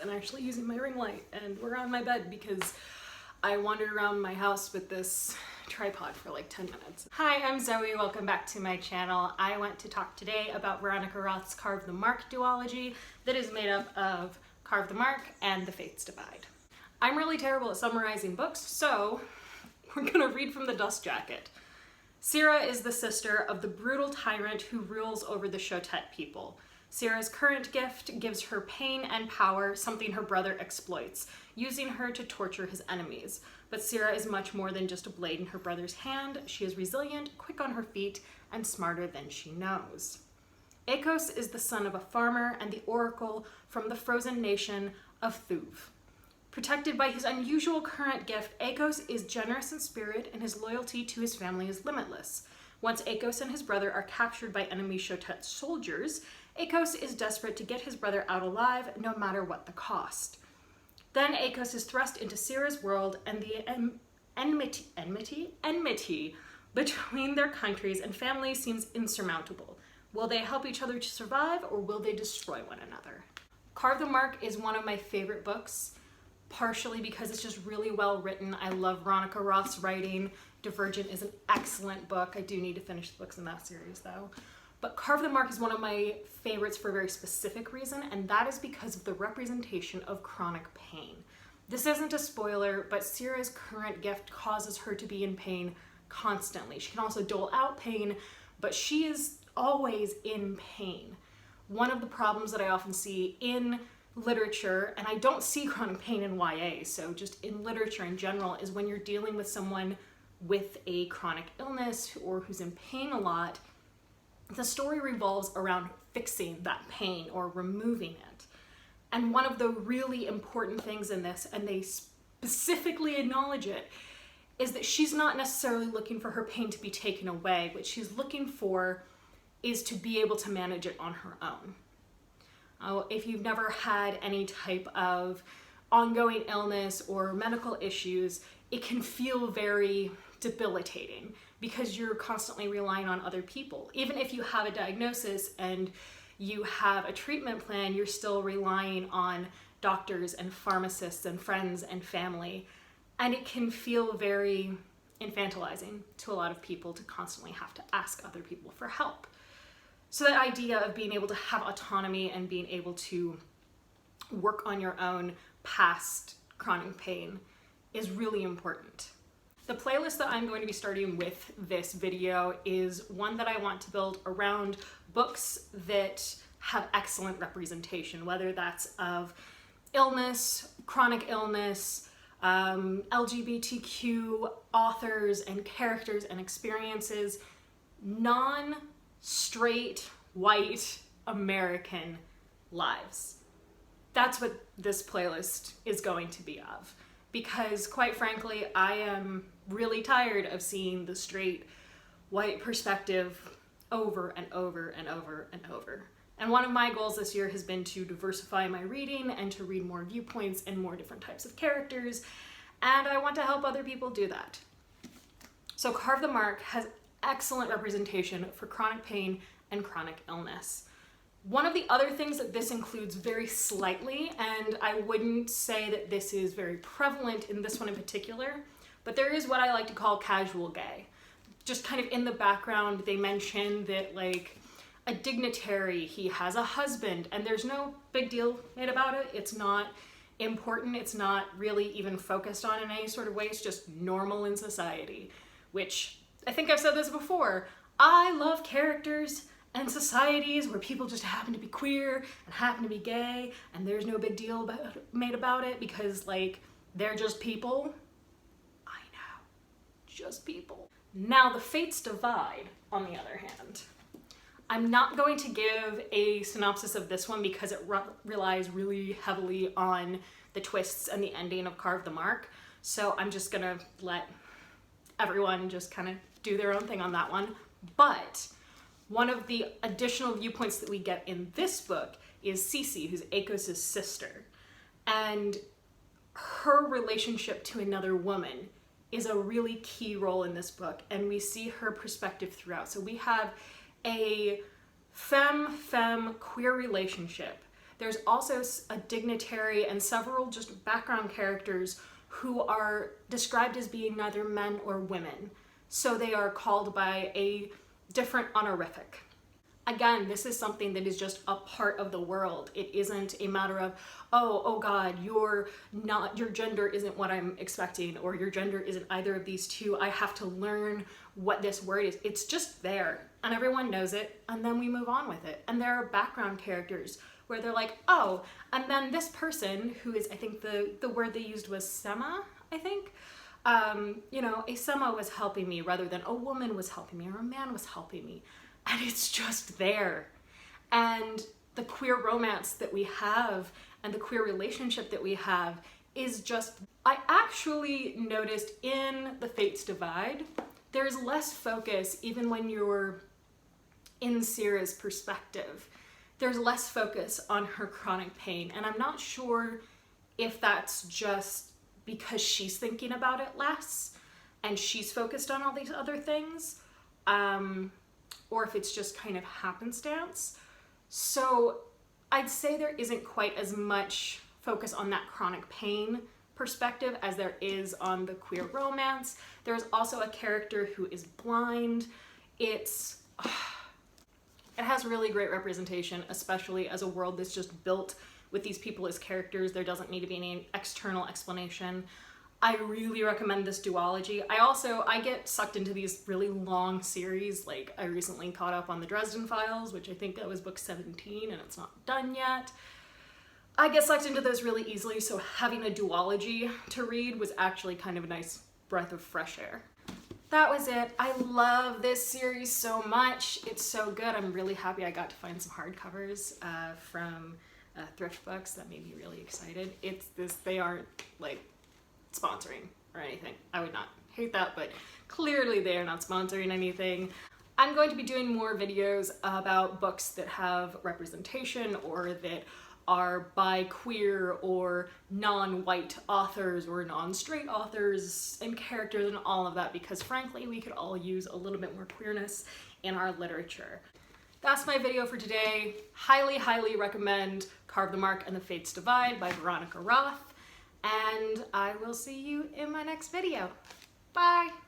and actually using my ring light, and we're on my bed because I wandered around my house with this tripod for like 10 minutes. Hi, I'm Zoe, welcome back to my channel. I want to talk today about Veronica Roth's Carve the Mark duology that is made up of Carve the Mark and The Fates Divide. I'm really terrible at summarizing books, so we're gonna read from the dust jacket. Sira is the sister of the brutal tyrant who rules over the Shotet people. Sira's current gift gives her pain and power, something her brother exploits, using her to torture his enemies. But Sira is much more than just a blade in her brother's hand. She is resilient, quick on her feet, and smarter than she knows. Akos is the son of a farmer and the oracle from the frozen nation of Thuv. Protected by his unusual current gift, Akos is generous in spirit and his loyalty to his family is limitless. Once Akos and his brother are captured by enemy Shotet soldiers, Akos is desperate to get his brother out alive, no matter what the cost. Then Akos is thrust into Sira's world, and the enmity between their countries and families seems insurmountable. Will they help each other to survive, or will they destroy one another? Carve the Mark is one of my favorite books, partially because it's just really well written. I love Veronica Roth's writing. Divergent is an excellent book. I do need to finish the books in that series though. But Carve the Mark is one of my favorites for a very specific reason, and that is because of the representation of chronic pain. This isn't a spoiler, but Sira's current gift causes her to be in pain constantly. She can also dole out pain, but she is always in pain. One of the problems that I often see in literature, and I don't see chronic pain in YA, so just in literature in general, is when you're dealing with someone with a chronic illness or who's in pain a lot, the story revolves around fixing that pain or removing it. And one of the really important things in this, and they specifically acknowledge it, is that she's not necessarily looking for her pain to be taken away. What she's looking for is to be able to manage it on her own. If you've never had any type of ongoing illness or medical issues, it can feel very debilitating because you're constantly relying on other people. Even if you have a diagnosis and you have a treatment plan, you're still relying on doctors and pharmacists and friends and family. And it can feel very infantilizing to a lot of people to constantly have to ask other people for help. So that idea of being able to have autonomy and being able to work on your own past chronic pain is really important. The playlist that I'm going to be starting with this video is one that I want to build around books that have excellent representation, whether that's of illness, chronic illness, LGBTQ authors and characters and experiences, non-straight, white, American lives. That's what this playlist is going to be of. Because quite frankly, I am really tired of seeing the straight white perspective over and over and over and over. And one of my goals this year has been to diversify my reading and to read more viewpoints and more different types of characters. And I want to help other people do that. So Carve the Mark has excellent representation for chronic pain and chronic illness. One of the other things that this includes very slightly, and I wouldn't say that this is very prevalent in this one in particular, but there is what I like to call casual gay. Just kind of in the background, they mention that like a dignitary, he has a husband, and there's no big deal made about it. It's not important. It's not really even focused on in any sort of way. It's just normal in society, which I think I've said this before. I love characters and societies where people just happen to be queer and happen to be gay and there's no big deal made about it because like they're just people. I know, just people. Now The Fates Divide, on the other hand. I'm not going to give a synopsis of this one because it relies really heavily on the twists and the ending of Carve the Mark. So I'm just gonna let everyone just kind of do their own thing on that one. But one of the additional viewpoints that we get in this book is Cece, who's Akos' sister. And her relationship to another woman is a really key role in this book, and we see her perspective throughout. So we have a femme queer relationship There's also a dignitary and several just background characters who are described as being neither men or women. So they are called by a different honorific. Again, this is something that is just a part of the world. It isn't a matter of, oh God, your gender isn't what I'm expecting, or your gender isn't either of these two. I have to learn what this word is. It's just there, and everyone knows it, and then we move on with it. And there are background characters where they're like, oh, and then this person who is, I think the word they used was sema, I think. You know, a sema was helping me rather than a woman was helping me or a man was helping me. And it's just there. And the queer romance that we have and the queer relationship that we have is just, I actually noticed in The Fates Divide, there's less focus even when you're in Sierra's perspective. There's less focus on her chronic pain. And I'm not sure if that's just because she's thinking about it less and she's focused on all these other things. Or if it's just kind of happenstance. So I'd say there isn't quite as much focus on that chronic pain perspective as there is on the queer romance. There's also a character who is blind. It has really great representation, especially as a world that's just built with these people as characters. There doesn't need to be any external explanation. I really recommend this duology. I get sucked into these really long series. Like, I recently caught up on the Dresden Files, which I think that was book 17 and it's not done yet. I get sucked into those really easily, so having a duology to read was actually kind of a nice breath of fresh air. That was it. I love this series so much. It's so good. I'm really happy I got to find some hardcovers from thrift books. That made me really excited. They aren't like sponsoring or anything. I would not hate that, but clearly they are not sponsoring anything. I'm going to be doing more videos about books that have representation or that are by queer or non-white authors or non-straight authors and characters and all of that, because frankly we could all use a little bit more queerness in our literature. That's my video for today. Highly recommend Carve the Mark and the Fates Divide by Veronica Roth. And I will see you in my next video. Bye!